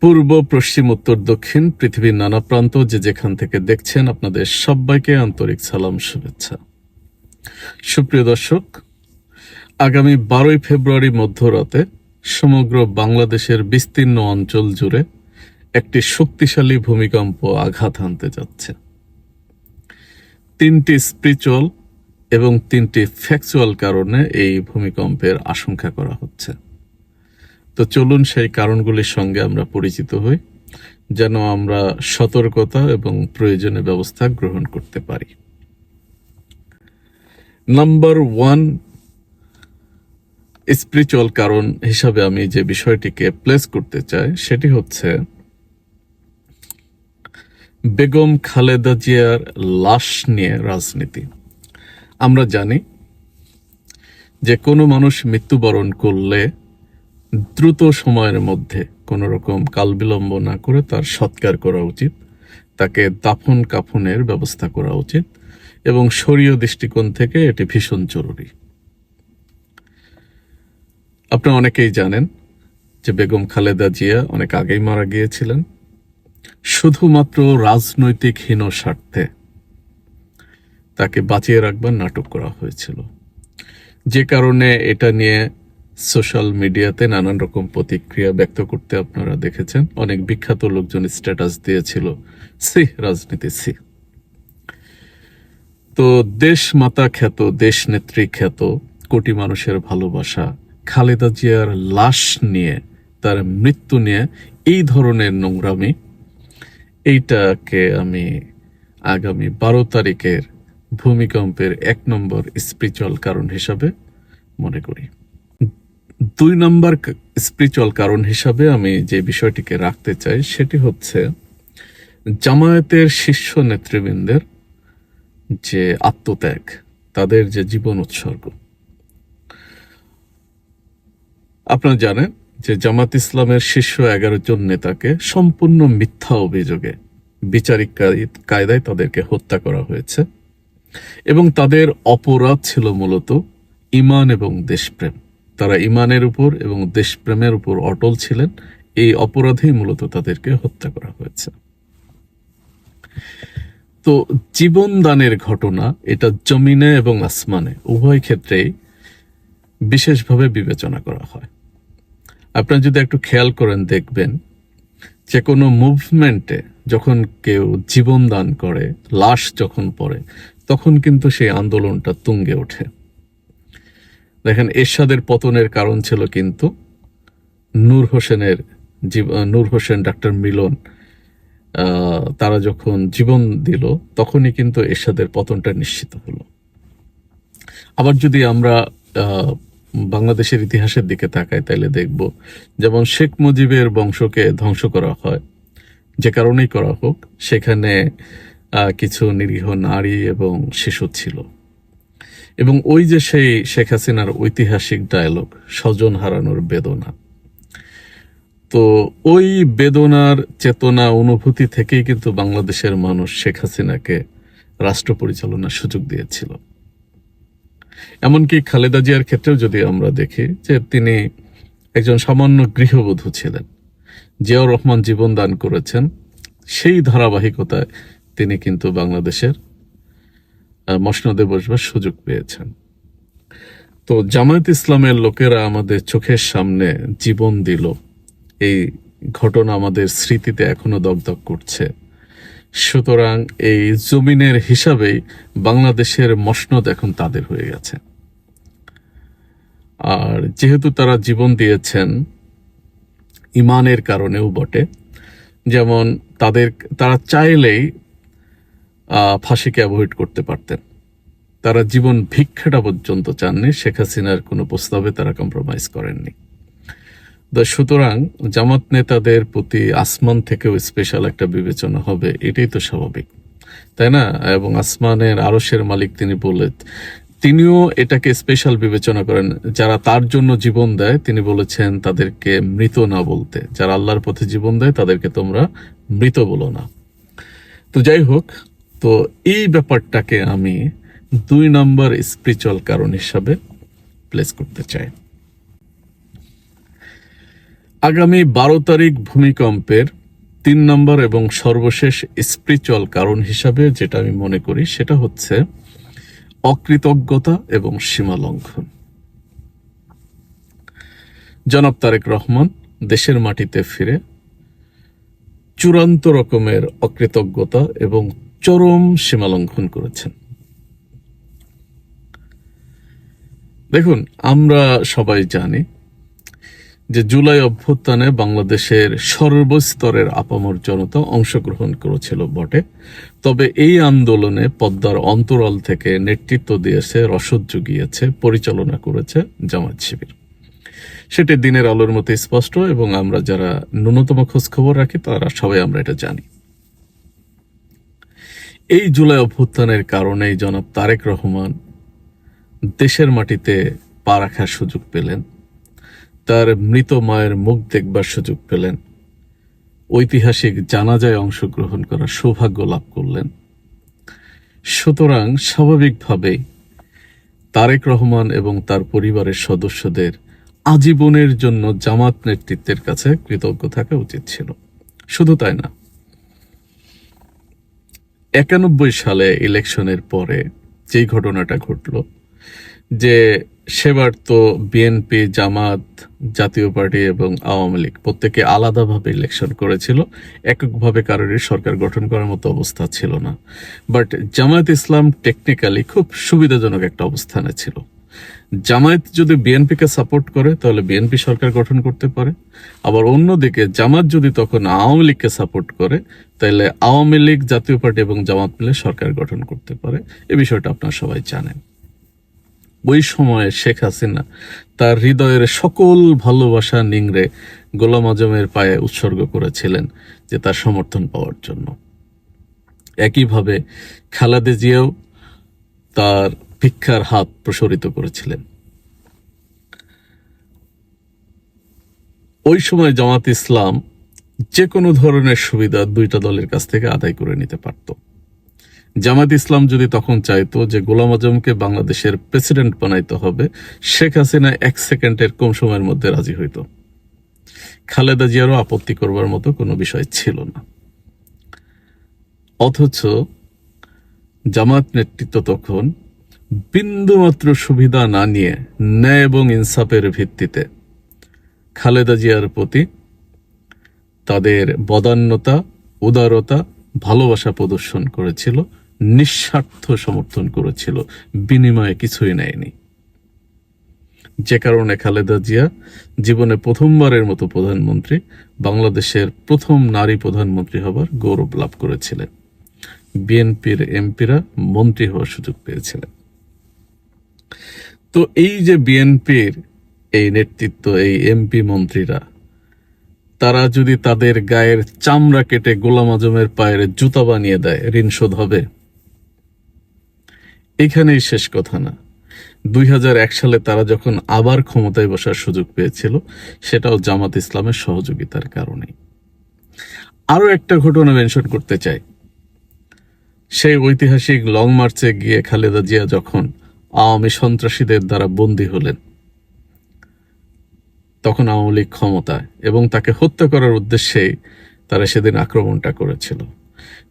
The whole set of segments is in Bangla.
পূর্ব, পশ্চিম, উত্তর, দক্ষিণ পৃথিবীর নানা প্রান্ত যে যেখান থেকে দেখছেন, আপনাদের সবাইকে আন্তরিক সালাম, শুভেচ্ছা। সুপ্রিয় দর্শক, আগামী 12 ফেব্রুয়ারি মধ্যরাতে সমগ্র বাংলাদেশের বিস্তীর্ণ অঞ্চল জুড়ে একটি শক্তিশালী ভূমিকম্প আঘাত হানতে যাচ্ছে। 3টি স্পিরিচুয়াল এবং 3টি ফ্যাকচুয়াল কারণে এই ভূমিকম্পের আশঙ্কা করা হচ্ছে। তো চলুন সেই কারণগুলির সঙ্গে আমরা পরিচিত হই, যেন আমরা সতর্কতা এবং প্রয়োজনীয় ব্যবস্থা গ্রহণ করতে পারি। নাম্বার 1 স্পিরিচুয়াল কারণ হিসাবে আমি যে বিষয়টিকে প্লেস করতে চাই সেটি হচ্ছে বেগম খালেদা জিয়ার লাশ নিয়ে রাজনীতি। আমরা জানি যে কোনো মানুষ মৃত্যুবরণ করলে দ্রুত সময়ের মধ্যে কোনো রকম কালবিলম্ব না করে তার সৎকার করা উচিত, তাকে দাফন কাফনের ব্যবস্থা করা উচিত এবং শরীয় দৃষ্টিকোণ থেকে এটি ভীষণ জরুরি। আপনারা অনেকেই জানেন যে বেগম খালেদা জিয়া অনেক আগেই মারা গিয়েছিলেন, শুধুমাত্র রাজনৈতিক হীন স্বার্থে তাকে বাঁচিয়ে রাখবার নাটক করা হয়েছিল, যে কারণে এটা নিয়ে সোশ্যাল মিডিয়াতে নানান রকম প্রতিক্রিয়া ব্যক্ত করতে আপনারা দেখেছেন। অনেক বিখ্যাত লোকজন স্ট্যাটাস দিয়েছিল, সি রাজনীতি সি। তো দেশ মাতা খ্যাত, দেশ নেত্রী খ্যাত, কোটি মানুষের ভালোবাসা খালেদা জিয়ার লাশ নিয়ে, তার মৃত্যু নিয়ে এই ধরনের নোংরামি, এইটাকে আমি আগামী 12 তারিখের ভূমিকম্পের 1 নম্বর স্পিরিচুয়াল কারণ হিসাবে মনে করি। 2 নম্বর স্পিরিচুয়াল কারণ হিসাবে আমি যে বিষয়টিকে রাখতে চাই সেটি হচ্ছে জামায়াতের শীর্ষ নেতৃবৃন্দের যে আত্মত্যাগ, তাদের যে জীবন উৎসর্গ। আপনারা জানেন যে জামাত ইসলামের শীর্ষ 11 জন নেতাকে সম্পূর্ণ মিথ্যা অভিযোগে বিচারিক কায়দায় তাদেরকে হত্যা করা হয়েছে এবং তাদের অপরাধ ছিল মূলত ঈমান এবং দেশপ্রেম। তারা ঈমানের উপর এবং দেশপ্রেমের উপর অটল ছিলেন, এই অপরাধেই মূলত তাদেরকে হত্যা করা হয়েছে। তো জীবন দানের ঘটনা এটা জমিনে এবং আসমানে উভয় ক্ষেত্রেই বিশেষভাবে বিবেচনা করা হয়। আপনারা যদি একটু খেয়াল করেন দেখবেন যে কোনো মুভমেন্টে যখন কেউ জীবন দান করে, লাশ যখন পড়ে, তখন কিন্তু সেই আন্দোলনটা তুঙ্গে ওঠে। দেখেন, এরশাদের পতনের কারণ ছিল কিন্তু নূর হোসেন, ডাক্তার মিলন, তারা যখন জীবন দিল তখনই কিন্তু এরশাদের পতনটা নিশ্চিত হলো। আবার যদি আমরা বাংলাদেশের ইতিহাসের দিকে তাকাই তাহলে দেখব যেমন শেখ মুজিবের বংশকে ধ্বংস করা হয়, যে কারণেই করা হোক, সেখানে কিছু নিরীহ নারী এবং শিশু ছিল। এবং ওই যে সেই শেখ হাসিনার ঐতিহাসিক ডায়লগ, স্বজন হারানোর বেদনা, তো ওই বেদনার চেতনা অনুভূতি থেকেই কিন্তু বাংলাদেশের মানুষ শেখ হাসিনাকে রাষ্ট্র পরিচালনার সুযোগ দিয়েছিল। এমনকি খালেদা জিয়ার ক্ষেত্রেও যদি আমরা দেখি যে তিনি একজন সামান্য গৃহবধূ ছিলেন, জিয়াউর রহমান জীবন দান করেছেন, সেই ধারাবাহিকতায় তিনি কিন্তু বাংলাদেশের মসনদে বসবার সুযোগ পেয়েছেন। তো জামায়াত ইসলামের লোকেরা আমাদের চোখের সামনে জীবন দিল, এই ঘটনা আমাদের স্মৃতিতে এখনো দগদগ করছে। সুতরাং এই জমিনের হিসাবেই বাংলাদেশের মসনদ এখন তাদের হয়ে গেছে। আর যেহেতু তারা জীবন দিয়েছেন ইমানের কারণেও বটে, যেমন তারা চাইলেই ফাঁসিকে অ্যাভয়েড করতে পারতেন, তারা জীবন ভিক্ষাটা পর্যন্ত চাননি, শেখ হাসিনার কোনো প্রস্তাবে তারা কম্প্রোমাইজ করেননি। সুতরাং জামাত নেতাদের প্রতি আসমান থেকেও স্পেশাল একটা বিবেচনা হবে, এটাই তো স্বাভাবিক, তাই না? এবং আসমানের আরশের মালিক তিনিও এটাকে স্পেশাল বিবেচনা করেন। যারা তার জন্য জীবন দেয়, তিনি বলেছেন তাদেরকে মৃত না বলতে, যারা আল্লাহর পথে জীবন দেয় তাদেরকে তোমরা মৃত বলো না। তো যাই হোক, তো এই ব্যাপারটাকে আমি 2 নম্বর স্পিরিচুয়াল কারণ হিসাবে প্লেস করতে চাই। আগামী 12 তারিখ ভূমিকম্পের 3 নম্বর এবং সর্বশেষ স্পিরিচুয়াল কারণ হিসাবে যেটা আমি মনে করি সেটা হচ্ছে অকৃতজ্ঞতা এবং সীমা লঙ্ঘন। জনাব তারেক রহমান দেশের মাটিতে ফিরে চূড়ান্ত রকমের অকৃতজ্ঞতা এবং চরম সীমা লঙ্ঘন করেছেন। দেখুন, আমরা সবাই জানি যে জুলাই অভ্যুত্থানে বাংলাদেশের সর্বস্তরের আপামর জনতা অংশগ্রহণ করেছিল বটে, তবে এই আন্দোলনে পদ্মার অন্তরাল থেকে নেতৃত্ব দিয়েছে, রসদ জুগিয়েছে, পরিচালনা করেছে জামায়াত শিবির। সেটি দিনের আলোর মতো স্পষ্ট এবং আমরা যারা ন্যূনতম খোঁজ খবর রাখি তারা সবাই আমরা এটা জানি। এই জুলাই অভ্যুত্থানের কারণেই জনাব তারেক রহমান দেশের মাটিতে পা রাখার সুযোগ পেলেন, তার মৃত মায়ের মুখ দেখবার সুযোগ পেলেন, ঐতিহাসিক জানাজায় অংশগ্রহণ করার সৌভাগ্য লাভ করলেন। সুতরাং স্বাভাবিকভাবেই তারেক রহমান এবং তার পরিবারের সদস্যদের আজীবনের জন্য জামাত নেতৃত্বের কাছে কৃতজ্ঞ থাকা উচিত ছিল। শুধু তাই না, 91 সালে ইলেকশনের পরে যেই ঘটনাটা ঘটল, যে সেবার তো বিএনপি, জামাত, জাতীয় পার্টি এবং আওয়ামী লীগ প্রত্যেকে আলাদাভাবে ইলেকশন করেছিল, এককভাবে কারোরই সরকার গঠন করার মতো অবস্থা ছিল না। বাট জামায়াত ইসলাম টেকনিক্যালি খুব সুবিধাজনক একটা অবস্থানে ছিল। জামায়াত যদি বিএনপিকে সাপোর্ট করে তাহলে বিএনপি সরকার গঠন করতে পারে, আবার অন্যদিকে জামাত যদি তখন আওয়ামী লীগকে সাপোর্ট করে তাহলে আওয়ামী লীগ, জাতীয় পার্টি এবং জামাত মিলে সরকার গঠন করতে পারে। এই বিষয়টা আপনারা সবাই জানেন। ওই সময়ে শেখ হাসিনা তার হৃদয়ের সকল ভালোবাসা নিংড়ে গোলাম আজমের পায়ে উৎসর্গ করেছিলেন যে তার সমর্থন পাওয়ার জন্য। একইভাবে খালেদা জিয়াও তার ভিক্ষার হাত প্রসারিত করেছিলেন। ওই সময় জামাত ইসলাম যে কোনো ধরনের সুবিধা দুইটা দলের কাছ থেকে আদায় করে নিতে পারত। জামাত ইসলাম যদি তখন চাইতো যে গোলাম আজমকে বাংলাদেশের প্রেসিডেন্ট বানাইতে হবে, শেখ হাসিনা 1 সেকেন্ডের কম সময়ের মধ্যে রাজি হইত। খালেদা জিয়ারও আপত্তি করবার মতো কোনো বিষয় ছিল না। অথচ জামাত নেতৃত্ব তখন বিন্দুমাত্র সুবিধা না নিয়ে ন্যায় এবং ইনসাফের ভিত্তিতে খালেদা জিয়ার প্রতি তাদের বদান্যতা, উদারতা, ভালোবাসা প্রদর্শন করেছিল, নিঃস্বার্থ সমর্থন করেছিল, বিনিময়ে কিছুই নেয়নি। যে কারণে খালেদা জিয়া জীবনে প্রথমবারের মতো প্রধানমন্ত্রী, বাংলাদেশের প্রথম নারী প্রধানমন্ত্রী হবার গৌরব লাভ করেছিলেন। বিএনপির এমপিরা মন্ত্রী হওয়ার সুযোগ পেয়েছিলেন। তো এই যে বিএনপির এই নেতৃত্ব, এই এমপি মন্ত্রীরা, তারা যদি তাদের গায়ের চামড়া কেটে গোলাম আজমের পায়ের জুতা বানিয়ে দেয়, ঋণ শোধ হবে? এখানেই শেষ কথা না। 2001 সালে তারা যখন আবার ক্ষমতায় বসার সুযোগ পেয়েছিল, সেটাও জামাত ইসলামের সহযোগিতার কারণে। আরো একটা ঘটনা মেনশন করতে চাই। সেই ঐতিহাসিক লং মার্চে গিয়ে খালেদা জিয়া যখন আওয়ামী সন্ত্রাসীদের দ্বারা বন্দী হলেন, তখন আওয়ামী লীগ ক্ষমতায় এবং তাকে হত্যা করার উদ্দেশ্যেই তারা সেদিন আক্রমণটা করেছিল।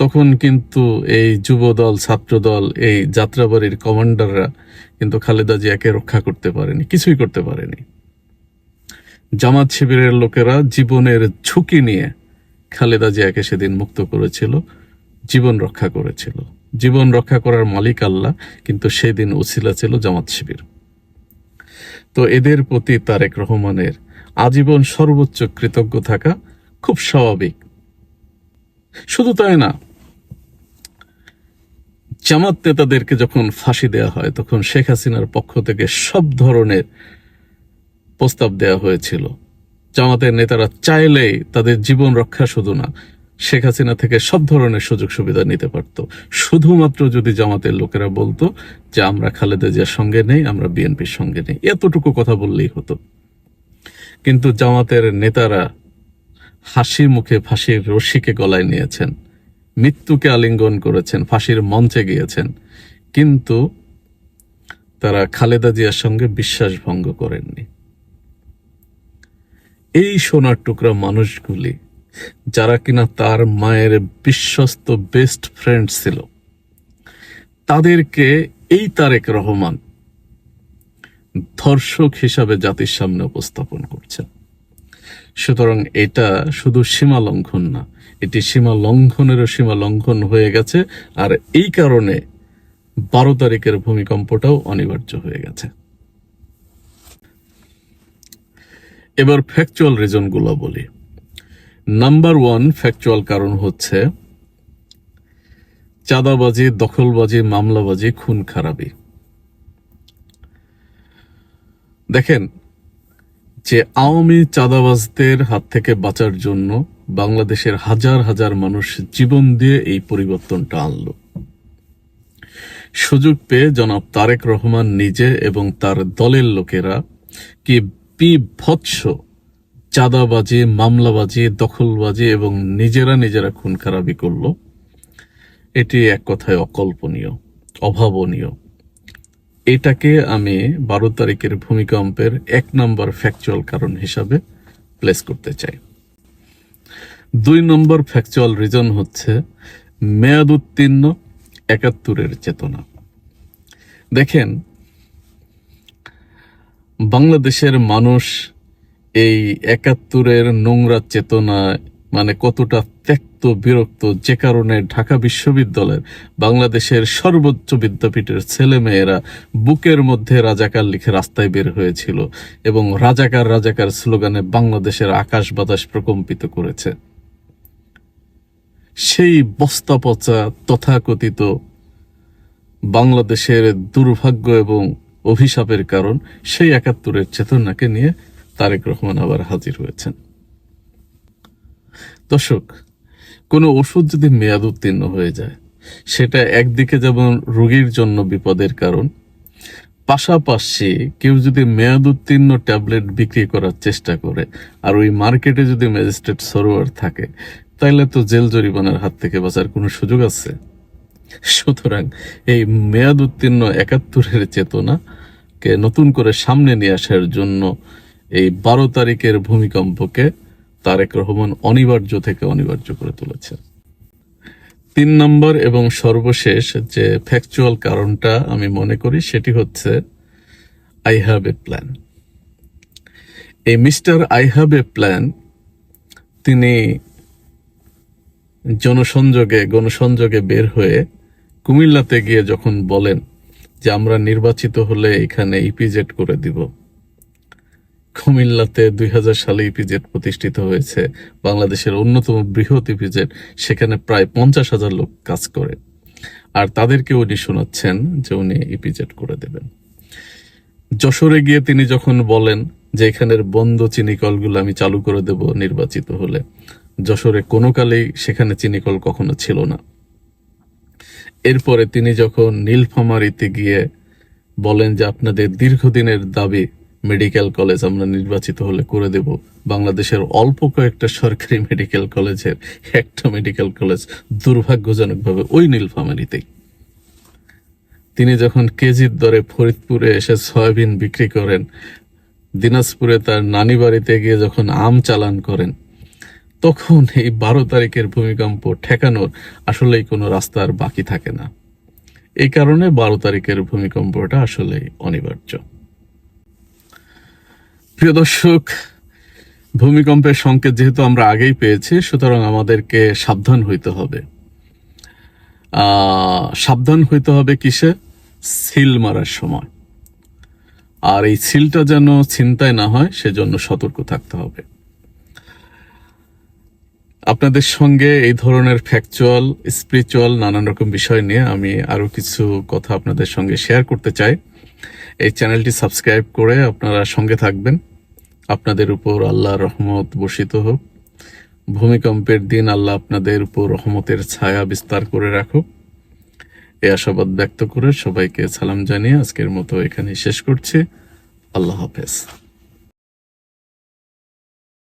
তখন কিন্তু এই যুবদল, ছাত্রদল, এই যাত্রাবাড়ির কমান্ডাররা কিন্তু খালেদা জিয়াকে রক্ষা করতে পারেনি, কিছুই করতে পারেনি। জামাত শিবিরের লোকেরা জীবনের ঝুঁকি নিয়ে খালেদা জিয়াকে সেদিন মুক্ত করেছিল, জীবন রক্ষা করেছিল। জীবন রক্ষা করার মালিক আল্লাহ, কিন্তু সেদিন উছিলা ছিল জামাত শিবির। তো এদের প্রতি তারেক রহমানের আজীবন সর্বোচ্চ কৃতজ্ঞ থাকা খুব স্বাভাবিক। শুধু তাই না, জামাত নেতাদেরকে যখন ফাঁসি দেয়া হয় তখন শেখ হাসিনার পক্ষ থেকে সব ধরনের প্রস্তাব দেয়া হয়েছিল। জামাতের নেতারা চাইলেই তাদের জীবন রক্ষা শুধু না, শেখ হাসিনা থেকে সব ধরনের সুযোগ সুবিধা নিতে পারত, শুধুমাত্র যদি জামাতের লোকেরা বলতো যে আমরা খালেদা জিয়ার সঙ্গে নেই, আমরা বিএনপির সঙ্গে নেই, এতটুকু কথা বললেই হতো। কিন্তু জামাতের নেতারা হাসি মুখে ফাঁসির রশিকে গলায় নিয়েছেন, মৃত্যুকে আলিঙ্গন করেছেন, ফাঁসির মঞ্চে গিয়েছেন, কিন্তু তারা খালেদা জিয়ার সঙ্গে বিশ্বাস ভঙ্গ করেননি। এই সোনার টুকরা মানুষগুলি যারা কিনা তার মায়ের বিশ্বস্ত বেস্ট ফ্রেন্ড ছিল, তাদেরকে এই তারেক রহমান ধর্ষক হিসাবে জাতির সামনে উপস্থাপন করছেন। সুতরাং এটা শুধু সীমা লঙ্ঘন না, এটি সীমা লঙ্ঘনেরও সীমা লঙ্ঘন হয়ে গেছে। আর এই কারণে 12 তারিখের ভূমিকম্পটাও অনিবার্য হয়ে গেছে। এবার ফ্যাকচুয়াল রিজন গুলো বলি। নাম্বার 1 ফ্যাকচুয়াল কারণ হচ্ছে চাঁদাবাজি, দখলবাজি, মামলাবাজি, খুন খারাপি। দেখেন, যে আওয়ামী চাঁদাবাজদের হাত থেকে বাঁচার জন্য বাংলাদেশের হাজার হাজার মানুষ জীবন দিয়ে এই পরিবর্তনটা আনলো, সুযোগ পেয়ে জনাব তারেক রহমান নিজে এবং তার দলের লোকেরা কি বিভৎস চাঁদাবাজি, মামলাবাজি, দখলবাজি এবং নিজেরা খুন খারাপি করলো, এটি এক কথায় অকল্পনীয়, অভাবনীয়। এটাকে আমি 12 তারিখের ভূমিকম্পের 1 নম্বর ফ্যাকচুয়াল কারণ হিসাবে প্লেস করতে চাই। 2 নম্বর ফ্যাকচুয়াল রিজন হচ্ছে মেয়াদ উত্তীর্ণ 71-এর চেতনা। দেখেন, বাংলাদেশের মানুষ এই 71-এর নোংরা চেতনায় মানে কতটা ত্যক্ত বিরক্ত, যে কারণে ঢাকা বিশ্ববিদ্যালয়ের বাংলাদেশের সর্বোচ্চ বিদ্যাপীঠের ছেলেমেয়েরা বুকের মধ্যে রাজাকার লিখে রাস্তায় বের হয়েছিল এবং রাজাকার রাজাকার স্লোগানে বাংলাদেশের আকাশ বাতাস প্রকম্পিত করেছে। সেই বস্তা পচা তথাকথিত বাংলাদেশের দুর্ভাগ্য এবং অভিশাপের কারণ সেই 71-এর চেতনাকে নিয়ে তারেক রহমান আবার হাজির হয়েছেন। দর্শক, কোনো ওষুধ যদি মেয়াদ উত্তীর্ণ হয়ে যায়, সেটা একদিকে যেমন রোগীর জন্য বিপদের কারণ, পাশাপাশি কেউ যদি মেয়াদ উত্তীর্ণ ট্যাবলেট বিক্রি করার চেষ্টা করে আর ওই মার্কেটে যদি ম্যাজিস্ট্রেট সরোয়ার থাকে, তাইলে তো জেল জরিমানার হাত থেকে বাঁচার কোনো সুযোগ আছে? সুতরাং এই মেয়াদ উত্তীর্ণ 71-এর চেতনাকে নতুন করে সামনে নিয়ে আসার জন্য এই 12 তারিখের ভূমিকম্পকে তারেক রহমান অনিবার্য থেকে অনিবার্য করে তুলেছে। 3 নম্বর এবং সর্বশেষ যে ফ্যাকচুয়াল কারণটা আমি মনে করি সেটি হচ্ছে আই হ্যাভ এ প্ল্যান। এই mister I have a plan তিনি গণসংযোগে বের হয়ে কুমিল্লাতে গিয়ে যখন বলেন যে আমরা নির্বাচিত হলে এখানে ইপিজেড করে দিব। কুমিল্লাতে 2000 সালে ইপিজেড প্রতিষ্ঠিত হয়েছে, বাংলাদেশের অন্যতম বৃহৎ ইপিজেড। সেখানে প্রায় 50,000 লোক কাজ করে, আর তাদেরকে উনি শোনাচ্ছেন যে উনি ইপিজেড করে দেবেন। যশোরে গিয়ে তিনি যখন বলেন যে এখানের বন্ধ চিনিকলগুলো আমি চালু করে দেব নির্বাচিত হলে, যশোরে কোনো কালেই সেখানে চিনিকল কখনো ছিল না। এরপরে তিনি যখন নীলফামারীতে গিয়ে বলেন যে আপনাদের দীর্ঘদিনের দাবি মেডিকেল কলেজ আমরা নির্বাচিত হলে করে দেব, বাংলাদেশের অল্প কয়েকটা সরকারি মেডিকেল কলেজের একটা মেডিকেল কলেজ দুর্ভাগ্যজনকভাবে ওই নীলফামারীতেই। তিনি যখন কেজির দরে ফরিদপুরে এসে সয়াবিন বিক্রি করেন, দিনাজপুরে তার নানি বাড়িতে গিয়ে যখন আম চালান করেন, তখন এই 12 তারিখের ভূমিকম্প ঠেকানোর আসলেই কোনো রাস্তা আর বাকি থাকে না। এই কারণে 12 তারিখের ভূমিকম্পটা আসলেই অনিবার্য। প্রিয় দর্শক, ভূমিকম্পের সংকেত যেহেতু আমরা আগেই পেয়েছি, সুতরাং আমাদেরকে সাবধান হইতে হবে। সাবধান হইতে হবে কিসে? সিল মারার সময়। আর এই সিলটা যেন ছিনতাই না হয় সেজন্য সতর্ক থাকতে হবে। আপনাদের সঙ্গে এই ধরনের ফ্যাকচুয়াল, স্পিরিচুয়াল নানান রকম বিষয় নিয়ে আমি আরো কিছু কথা আপনাদের সঙ্গে শেয়ার করতে চাই। এই চ্যানেলটি সাবস্ক্রাইব করে আপনারা সঙ্গে থাকবেন। আপনাদের উপর আল্লাহর রহমত বর্ষিত হোক। ভূমিকম্পের দিন আল্লাহ আপনাদের উপর রহমতের ছায়া বিস্তার করে রাখুক, এই আশাবাদ ব্যক্ত করে সবাইকে সালাম জানিয়ে আজকের মতো এখানে শেষ করছি। আল্লাহ হাফেজ।